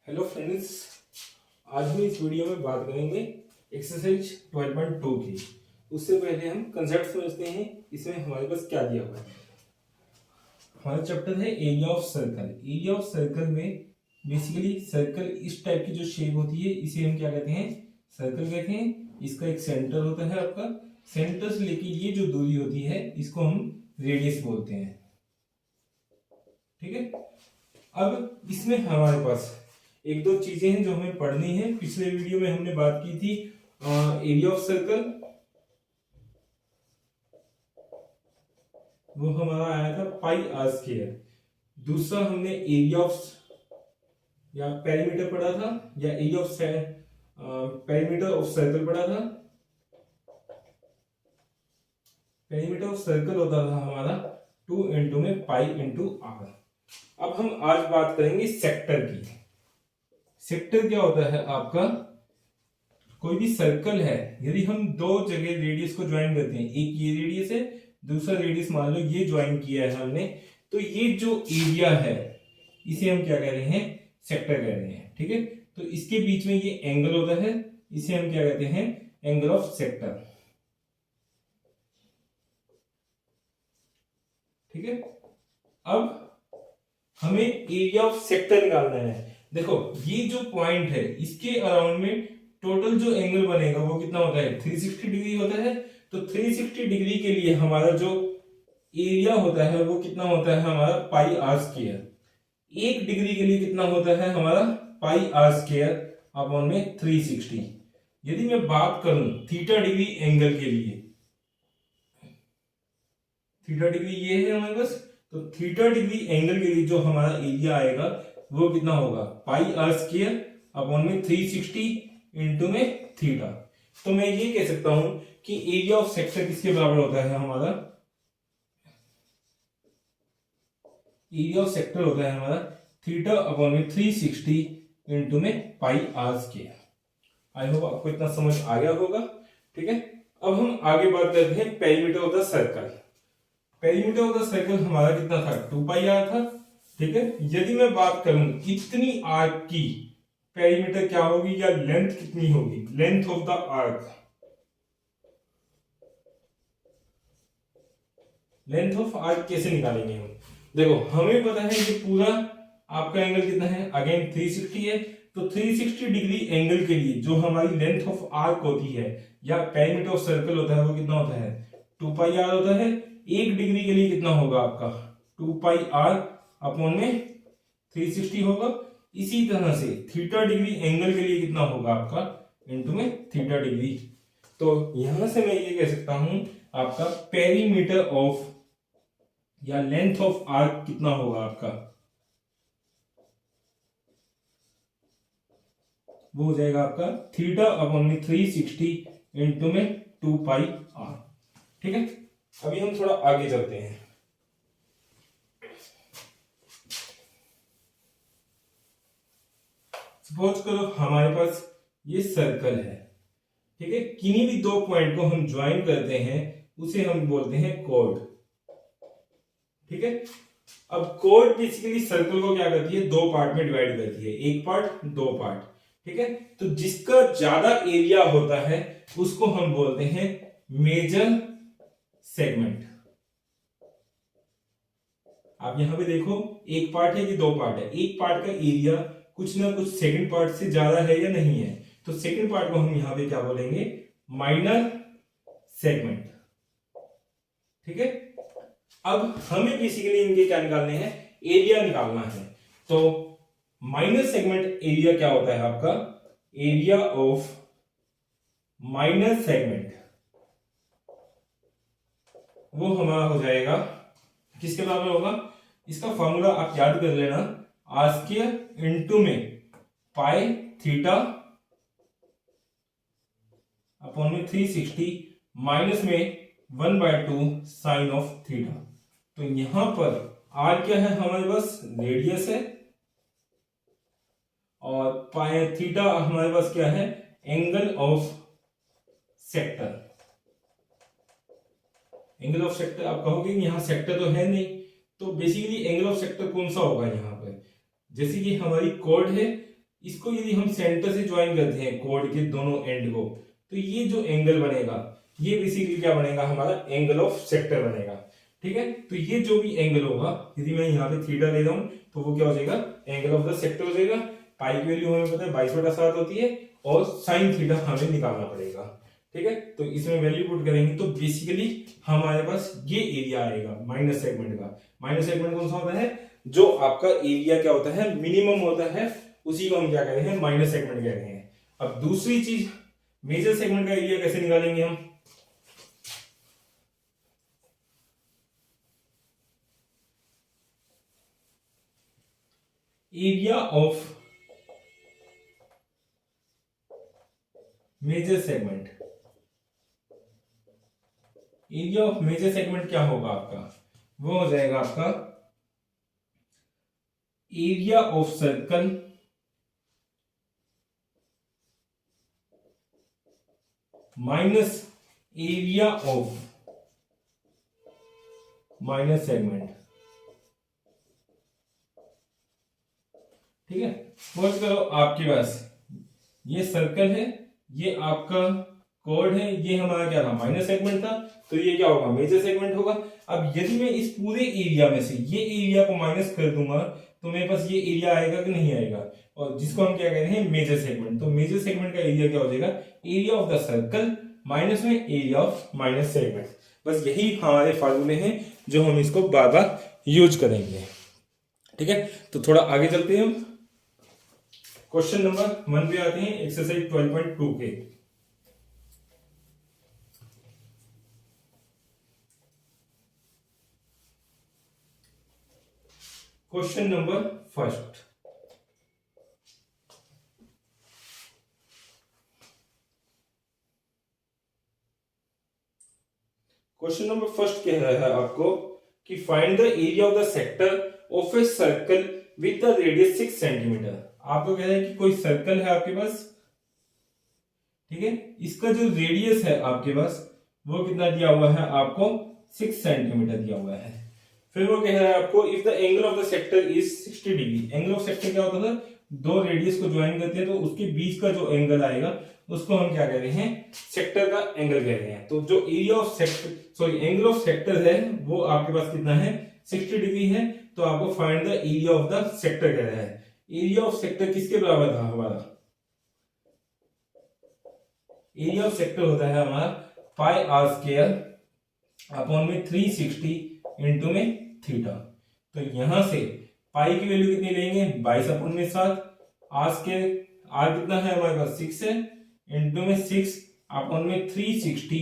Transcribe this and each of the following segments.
Hello friends, आज हम इस वीडियो में बात करेंगे एक्सरसाइज 12.2 की। उससे पहले हम कंसेप्ट समझते हैं इसमें हमारे पास क्या दिया हुआ है। हमारा चैप्टर है area of circle. Area of circle में बेसिकली सर्कल इस टाइप की जो शेप होती है इसे हम क्या कहते हैं, सर्कल कहते हैं। इसका एक सेंटर होता है, आपका सेंटर से लेके ये जो दूरी होती है इसको हम रेडियस बोलते हैं। ठीक है, अब इसमें हमारे पास एक दो चीजें हैं जो हमें पढ़नी है। पिछले वीडियो में हमने बात की थी एरिया ऑफ सर्कल, वो हमारा आया था पाई आर स्क्वायर। दूसरा हमने एरिया ऑफ या पेरीमीटर पढ़ा था, या area of perimeter of circle पढ़ा था। पेरीमीटर ऑफ सर्कल होता था हमारा 2 इंटू में पाई इंटू आर। अब हम आज बात करेंगे सेक्टर की। सेक्टर क्या होता है आपका, कोई भी सर्कल है, यदि हम दो जगह रेडियस को ज्वाइन करते हैं, एक ये रेडियस है, दूसरा रेडियस मान लो ये ज्वाइन किया है हमने, तो ये जो एरिया है इसे हम क्या कह रहे हैं, सेक्टर कह रहे हैं। ठीक है, तो इसके बीच में ये एंगल होता है, इसे हम क्या कहते हैं, एंगल ऑफ सेक्टर। ठीक है, अब हमें एरिया ऑफ सेक्टर निकालना है। देखो ये जो पॉइंट है इसके अराउंड में टोटल जो एंगल बनेगा वो कितना होता है, 360 डिग्री होता है। तो 360 डिग्री के लिए हमारा जो एरिया होता है वो कितना होता है, हमारा पाई आर स्क्वायर। 1 डिग्री के लिए कितना होता है हमारा, पाई आर स्क्वायर अपॉन में 360। यदि मैं बात करूं थीटा डिग्री एंगल के लिए, थीटा डिग्री ये है हमारे पास, तो थीटा डिग्री एंगल के लिए जो हमारा एरिया आएगा वो कितना होगा, पाई आर स्क्वायर अपॉन में 360 इंटू में थीटा। तो मैं ये कह सकता हूं कि एरिया ऑफ सेक्टर किसके बराबर होता है हमारा, एरिया ऑफ सेक्टर होता है हमारा थीटा अपॉन में 360 इंटू में पाई आर स्क्वायर। आई होप आपको इतना समझ आ गया होगा। ठीक है, अब हम आगे बात करते हैं perimeter of the circle. Perimeter of the circle हमारा कितना था, 2 पाई आर था। ठीक है, यदि मैं बात करूं इतनी आर्क की पेरीमीटर क्या होगी, या लेंथ कितनी होगी, length of the arc, length of arc कैसे निकालेंगे हम। देखो हमें पता है कि पूरा आपका एंगल कितना है, अगेन 360 है। तो 360 डिग्री एंगल के लिए जो हमारी लेंथ ऑफ आर्क होती है या पेरीमीटर ऑफ सर्कल होता है वो कितना होता है, 2 पाई आर होता है। 1 डिग्री के लिए कितना होगा आपका, 2 पाई आर अपॉन में 360 होगा। इसी तरह से थीटा डिग्री एंगल के लिए कितना होगा आपका, इंटू में थीटा डिग्री। तो यहां से मैं ये कह सकता हूं आपका पेरीमीटर ऑफ या लेंथ ऑफ आर्क कितना होगा आपका, वो हो जाएगा आपका थीटा अपॉन में 360 इंटू में 2 पाई आर। ठीक है, अभी हम थोड़ा आगे चलते हैं। सपोज करो हमारे पास ये सर्कल है। ठीक है, किन्हीं भी दो पॉइंट को हम ज्वाइन करते हैं उसे हम बोलते हैं कॉर्ड। ठीक है, अब कॉर्ड बेसिकली सर्कल को क्या करती है, दो पार्ट में डिवाइड करती है, एक पार्ट दो पार्ट। ठीक है, तो जिसका ज्यादा एरिया होता है उसको हम बोलते हैं मेजर सेगमेंट। आप यहां पे देखो एक पार्ट है कि दो पार्ट है, एक पार्ट का एरिया कुछ ना कुछ सेकंड पार्ट से ज्यादा है या नहीं है, तो सेकंड पार्ट को हम यहां पे क्या बोलेंगे, माइनर सेगमेंट। ठीक है, अब हमें बेसिकली इनके क्या निकालने हैं, एरिया निकालना है। तो माइनर सेगमेंट एरिया क्या होता है आपका, एरिया ऑफ माइनर सेगमेंट वो हमारा हो जाएगा किसके बराबर होगा, इसका फॉर्मूला आप याद कर लेना, आर स्क्वायर इंटू में पाई थीटा अपॉन में 360 माइनस में 1/2 साइन ऑफ थीटा। तो यहां पर आर क्या है हमारे पास, रेडियस है, और पाई थीटा हमारे पास क्या है, angle of sector. Angle of sector आप कहोगे कि यहां सेक्टर तो है नहीं, तो बेसिकली एंगल ऑफ सेक्टर कौन सा होगा यहां पर, जैसे कि हमारी कॉर्ड है इसको यदि हम सेंटर से ज्वाइन करते हैं कोड के दोनों एंड को, तो ये जो एंगल बनेगा ये बेसिकली क्या बनेगा, हमारा एंगल ऑफ सेक्टर बनेगा। ठीक है, तो ये जो भी एंगल होगा, यदि मैं यहाँ पे थीटा ले रहा हूं तो वो क्या हो जाएगा, एंगल ऑफ द सेक्टर हो जाएगा। पाई की वैल्यू हमें पता है 22/7 होती है, और साइन थीटा हमें निकालना पड़ेगा। ठीक है, तो इसमें वैल्यू पुट करेंगे तो बेसिकली हमारे पास ये एरिया आएगा माइनस सेगमेंट का। माइनस सेगमेंट कौन सा होता है, जो आपका एरिया क्या होता है, मिनिमम होता है, उसी को हम क्या कहते हैं, माइनस सेगमेंट कहते हैं। अब दूसरी चीज, मेजर सेगमेंट का एरिया कैसे निकालेंगे हम, area of major segment, area of major segment क्या होगा आपका, वो हो जाएगा आपका area of circle minus area of minus segment. ठीक है, सपोज करो आपके पास ये सर्कल है, ये आपका कॉर्ड है, ये हमारा क्या था, माइनस सेगमेंट था, तो ये क्या होगा, मेजर सेगमेंट होगा। अब यदि मैं इस पूरे एरिया में से ये एरिया को माइनस कर दूंगा तो मेरे पास ये एरिया आएगा कि नहीं आएगा, और जिसको हम क्या कहते हैं, मेजर सेगमेंट। तो मेजर सेगमेंट का एरिया क्या हो जाएगा, area of the circle minus में एरिया ऑफ माइनस सेगमेंट। बस यही हमारे फार्मूले हैं जो हम इसको बार बार यूज करेंगे। ठीक है, तो थोड़ा आगे चलते हैं हम, क्वेश्चन नंबर 1 पे आते हैं, एक्सरसाइज 12.2 के। Question number first, question number first कह रहा है आपको कि find the area of the sector of a circle with the radius 6 centimetre. आपको कह रहा है कि कोई सर्कल है आपके पास, ठीक है, इसका जो रेडियस है आपके पास वो कितना दिया हुआ है आपको, 6 सेंटीमीटर दिया हुआ है। फिर वो कह रहा है आपको if the angle of the sector is 60 degree. Angle of sector क्या होता है, दो रेडियस को ज्वाइन करते हैं तो उसके बीच का जो एंगल आएगा उसको हम क्या कह रहे हैं, सेक्टर का एंगल कह रहे हैं। तो जो area of sector, sorry angle of sector है वो आपके पास कितना है, 60 डिग्री है। तो आपको find the area of the sector कह रहा है। एरिया ऑफ सेक्टर किसके बराबर था हमारा, एरिया ऑफ सेक्टर होता है हमारा पाई आर स्क्वायर अपॉन में 360 इंटू में थीटा। तो यहां से पाई की वैल्यू कितनी लेंगे, 22/7। आर स्क्वायर, आर कितना है हमारे पास 6 है, इंटू में 6 अपॉन में 360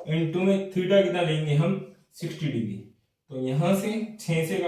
इंटू में थीटा कितना लेंगे हम, 60 डिग्री। तो यहां से 6 से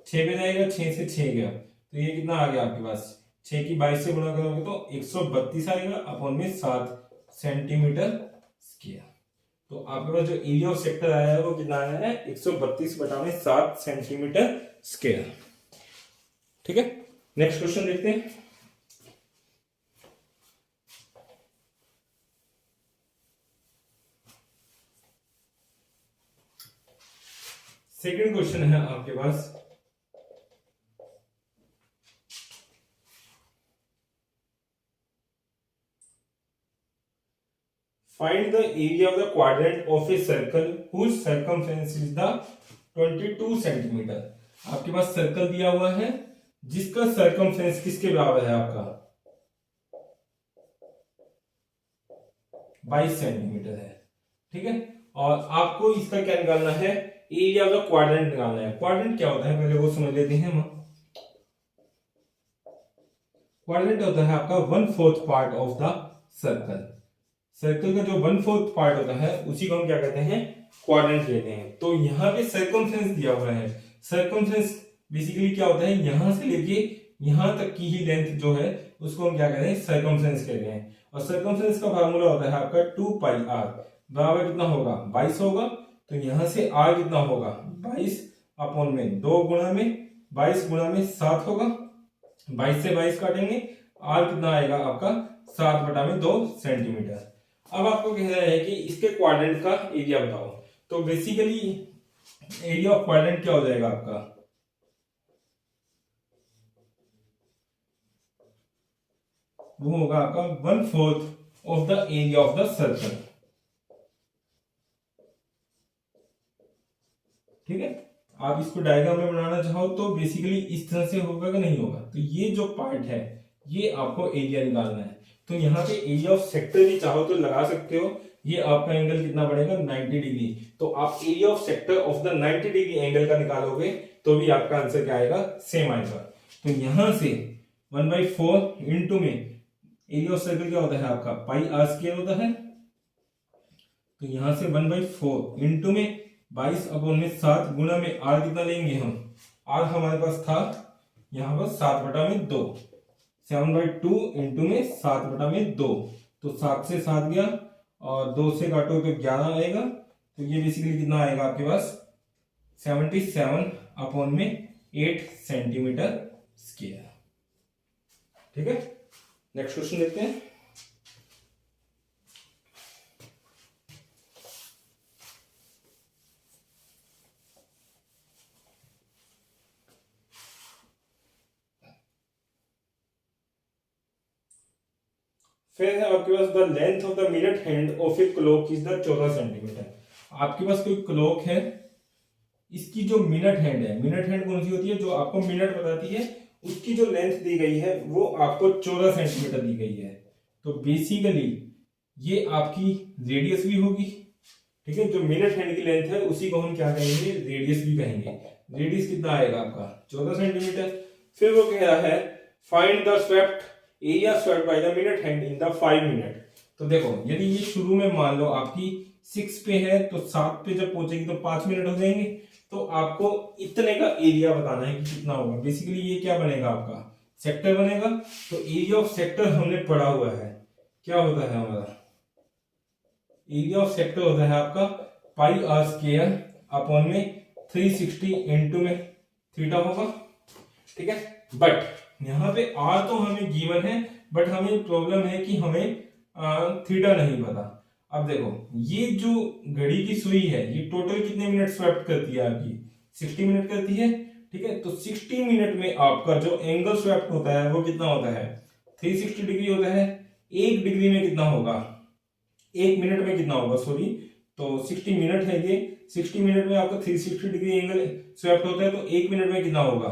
6 पे जाएगा, 6 से 6 गया, तो ये कितना आ गया आपके पास, 6 की 22 से गुणा करोगे तो 132 आएगा अपॉन में 7 सेंटीमीटर स्क्वायर। तो आपके पास जो एरिया ऑफ सेक्टर आया है वो कितना आया है, 132/7 सेंटीमीटर स्क्वायर। ठीक है, नेक्स्ट क्वेश्चन देखते हैं। सेकंड क्वेश्चन है आपके पास, find the area of the quadrant of a circle whose circumference is the 22 centimetre. आपके पास सर्कल दिया हुआ है जिसका सर्कमफरेंस किसके बराबर है आपका, 22 सेंटीमीटर है। ठीक है, और आपको इसका क्या निकालना है, एरिया ऑफ द क्वाड्रेंट निकालना है। क्वाड्रेंट क्या होता है पहले वो समझ लेते हैं हम। क्वाड्रेंट होता है आपका 1/4 part of the circle. Circle का जो 1/4 पार्ट होता है उसी को हम क्या कहते हैं, क्वाड्रेंट कहते हैं। तो यहाँ पे सर्कमफ्रेंस दिया हुआ है। सर्कमफ्रेंस बेसिकली क्या होता है, यहां से लेके यहां तक की ही लेंथ जो है उसको हम क्या कहते हैं, सर्कमफ्रेंस कहते हैं। और सर्कमफ्रेंस का फार्मूला होता है आपका 2πr बराबर कितना होगा, 22 होगा। तो यहां से r कितना होगा, 22 अपॉन में 2 गुणा में 22 गुणा में 7 होगा। 22 से 22 काटेंगे, r कितना आएगा आपका 7/2 सेंटीमीटर। अब आपको कह रहा है कि इसके क्वाड्रेंट का एरिया बताओ। तो बेसिकली एरिया ऑफ क्वाड्रेंट क्या हो जाएगा आपका, वो होगा आपका 1/4 of the area of the circle. ठीक है, आप इसको डायग्राम में बनाना चाहो तो बेसिकली इस तरह से होगा कि नहीं होगा। तो ये जो पार्ट है ये आपको एरिया निकालना है। तो यहाँ पे एरिया ऑफ सेक्टर भी चाहो तो लगा सकते हो। ये आपका एंगल कितना बनेगा 90 डिग्री। तो आप area of sector of the 90 degree angle का निकालोगे तो भी आपका आंसर क्या आएगा, सेम आएगा। तो यहां से 1/4 इंटू में एरिया ऑफ सर्कल क्या होता है आपका पाई आर स्क्वायर होता है। तो यहां से 1/4 इंटू में 22/7 गुना में आर कितना लेंगे हम, आर हमारे पास था यहाँ पर 7/2, 7/2 इंटू में 7/2। तो 7 से 7 गया और 2 से काटो तो 11 आएगा। तो ये बेसिकली कितना आएगा आपके पास 77/8 सेंटीमीटर स्क्वायर। ठीक है, नेक्स्ट क्वेश्चन देखते हैं। फिर है आपके पास the length of the minute hand of a clock is the 14 centimetre. आपके पास कोई क्लॉक है, इसकी जो मिनट हैंड है, मिनट हैंड कौन सी होती है जो आपको मिनट बताती है, उसकी जो लेंथ दी गई है वो आपको 14 सेंटीमीटर दी गई है। तो बेसिकली ये आपकी रेडियस भी होगी। ठीक है, जो मिनट हैंड की लेंथ है उसी को हम क्या कहेंगे, रेडियस भी कहेंगे। रेडियस कितना आएगा आपका 14 सेंटीमीटर। फिर वो कह रहा है find the swept area swept by the minute hand in the 5 minute. तो देखो यदि ये शुरू में मान लो आपकी 6 पे है तो 7 पे जब पहुंचेगी तो 5 मिनट हो जाएंगे। तो आपको इतने का एरिया बताना है कि कितना होगा। बेसिकली ये क्या बनेगा आपका सेक्टर बनेगा। तो एरिया ऑफ सेक्टर हमने पढ़ा हुआ है, क्या होता है हमारा एरिया ऑफ सेक्टर होता है आपका पाई आर स्क्वायर अपॉन में 360 इंटू में थीटा होगा। ठीक है, बट यहाँ पे आर तो हमें गिवन है, बट हमें प्रॉब्लम है कि हमें थीटा नहीं पता। अब देखो ये जो घड़ी की सुई है ये टोटल कितने मिनट स्वेप्ट करती है आपकी 60 मिनट करती है। ठीक है, तो 60 मिनट में आपका जो एंगल स्वेप्ट होता है वो कितना होता है 360 डिग्री होता है। 1 डिग्री में कितना होगा, 1 मिनट में कितना होगा, सॉरी, तो 60 मिनट है ये, 60 मिनट में आपका 360 डिग्री एंगल स्वेप्ट होता है। तो 1 मिनट में कितना होगा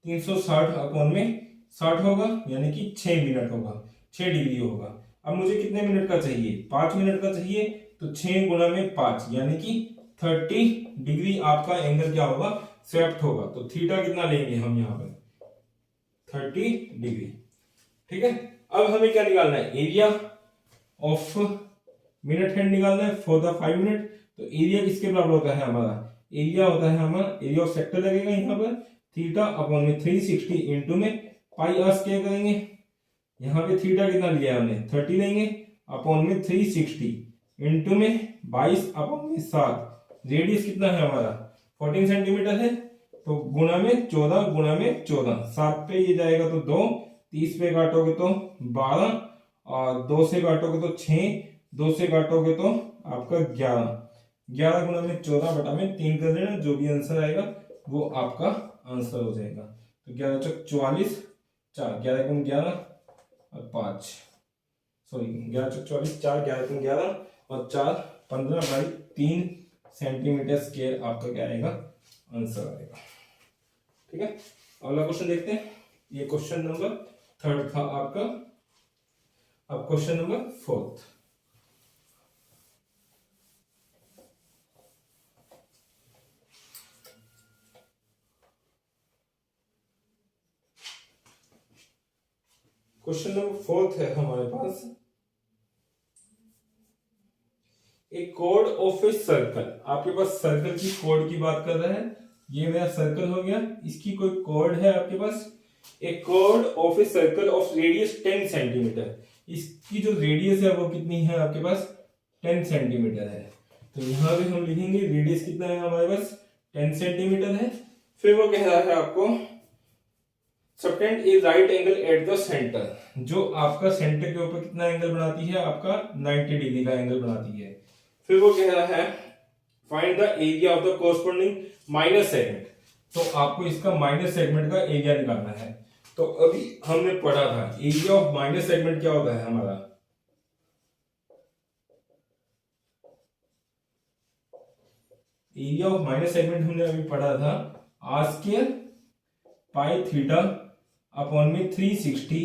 360 अपॉन में 60 होगा, यानी कि 6 मिनट होगा, 6 डिग्री होगा। अब मुझे कितने मिनट का चाहिए, 5 मिनट का चाहिए। तो 6 गुना में 5 यानी कि 30 डिग्री आपका एंगल क्या होगा स्वेप्ट होगा। तो थीटा कितना लेंगे हम यहाँ पर 30 डिग्री। ठीक है, अब हमें क्या निकालना है, एरिया ऑफ मिनट हैंड निकालना है फॉर द 5 मिनट। तो एरिया किसके बराबर होता है हमारा, एरिया होता है हमारा एरिया ऑफ सेक्टर लगेगा यहाँ पर थीटा अपॉन में 360 इंटू में पाई आर स्क्वायर करेंगे। यहाँ पे थीटा कितना लिया हमने 30 लेंगे अपॉन में 360 इंटू में 22 अपॉन में 7। रेडियस कितना है हमारा 14 सेंटीमीटर है। तो गुणा में 14 गुणा में 14, 7 पे ये जाएगा तो 2, 30 पे काटोगे तो 12 और 2 से काटोगे तो 6, 2 से काटोगे तो आपका 11, 11 गुणा में 14 बटा में 3 कर देना, जो भी आंसर आएगा वो आपका आंसर हो जाएगा। तो 11 चौक 44, 4 11 गुण 11 और 5, सॉरी 11 चौक 44, 4 11 गुण 11 और 4 15/3 सेंटीमीटर स्क्वायर आपका क्या आएगा आंसर आएगा। ठीक है, अगला क्वेश्चन देखते हैं। ये क्वेश्चन नंबर 3 था आपका। अब क्वेश्चन नंबर 4। क्वेश्चन नंबर 4 है हमारे पास, एक कोड ऑफ ए सर्कल। आपके पास सर्कल की कोड की बात कर रहा है। ये मेरा सर्कल हो गया, इसकी कोई कोड है आपके पास। एक code of a circle of radius 10 centimetre. इसकी जो रेडियस है वो कितनी है आपके पास 10 सेंटीमीटर है। तो यहाँ पे हम लिखेंगे रेडियस कितना है हमारे पास 10 सेंटीमीटर है। फिर वो कह रहा है आपको subtend A right angle at the centre, जो आपका सेंटर के ऊपर कितना एंगल बनाती है आपका 90 डिग्री का एंगल बनाती है। फिर वो कह रहा है find the area of the corresponding minus segment. तो आपको इसका माइनस सेगमेंट का एरिया निकालना है। तो अभी हमने पढ़ा था एरिया ऑफ माइनस सेगमेंट क्या होता है हमारा, एरिया ऑफ माइनस सेगमेंट हमने अभी पढ़ा था r square pi theta upon में 360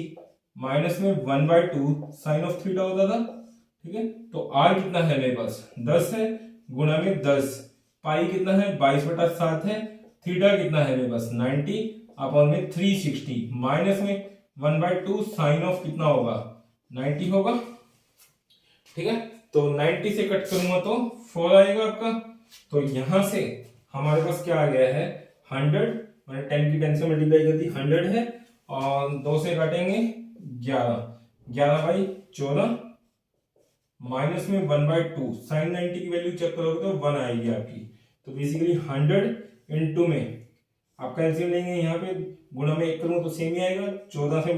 माइनस में 1/2 साइन ऑफ थीटा होता था। ठीक है, तो आर कितना है मेरे पास 10 है, गुणा में 10, पाई कितना है 22/7 है, थीटा कितना है मेरे पास 90 अपॉन में 360 माइनस में 1/2 साइन ऑफ कितना होगा 90 होगा। ठीक है, तो 90 से कट करूंगा तो 4 आएगा आपका। तो यहां से हमारे पास क्या आ गया है 100, मैंने 10 की 10 से मल्टीप्लाई कर दी 100 है, और 2 से काटेंगे 11, 11/14 माइनस में 1/2 साइन 90 की वैल्यू चेक करोगे तो 1 आएगी आपकी। तो बेसिकली 100 इंटू में आपका एलसीएम लेंगे, यहाँ पे गुणा में 1 करूँ तो सेम ही आएगा, 14 से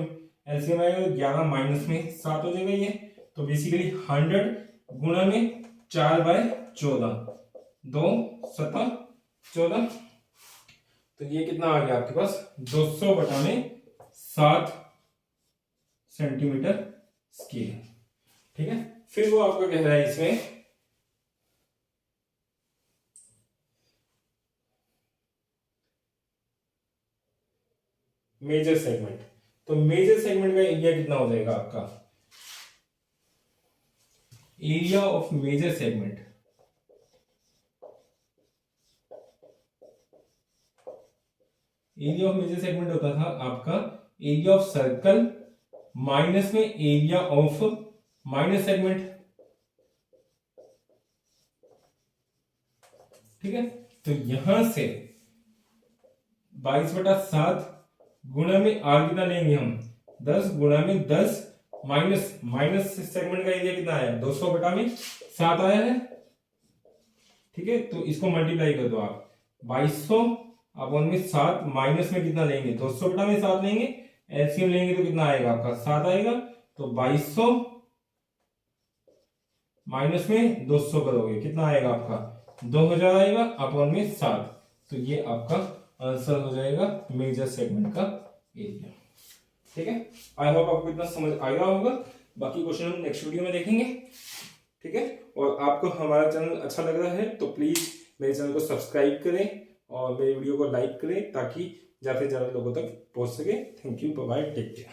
एलसीएम आएगा 11 माइनस में 7 हो जाएगा ये। तो बेसिकली 100 गुणा में 4/14, 2 7 14, तो ये कितना आ गया आपके पास 200/7 सेंटीमीटर स्क्वायर। ठीक है, फिर वो आपका कह रहा है इसमें मेजर सेगमेंट। तो मेजर सेगमेंट का एरिया कितना हो जाएगा आपका, area of major segment, area of major segment होता था आपका एरिया ऑफ सर्कल माइनस में एरिया ऑफ माइनस सेगमेंट। ठीक है, तो यहां से 22/7 गुणा में आर कितना लेंगे हम 10 गुणा में 10 माइनस सेगमेंट का एरिया कितना आया 200/7 आया है। ठीक है, तो इसको मल्टीप्लाई कर दो आप 2200 अपॉन में 7 माइनस में कितना लेंगे 200/7 लेंगे, एलसीएम लेंगे तो कितना आएगा आपका 7 आएगा। तो 2200 माइनस में 200 करोगे कितना आएगा आपका 2000 आएगा अपॉन में 7। तो ये आपका आंसर हो जाएगा मेजर सेगमेंट का एरिया। ठीक है, आई होप आपको इतना समझ आया होगा। बाकी क्वेश्चन हम नेक्स्ट वीडियो में देखेंगे। ठीक है, और आपको हमारा चैनल अच्छा लग रहा है तो प्लीज मेरे चैनल को सब्सक्राइब करें और मेरे वीडियो को लाइक करें ताकि ज्यादा से ज्यादा लोगों तक पहुंच सके। Thank you, bye bye, take care.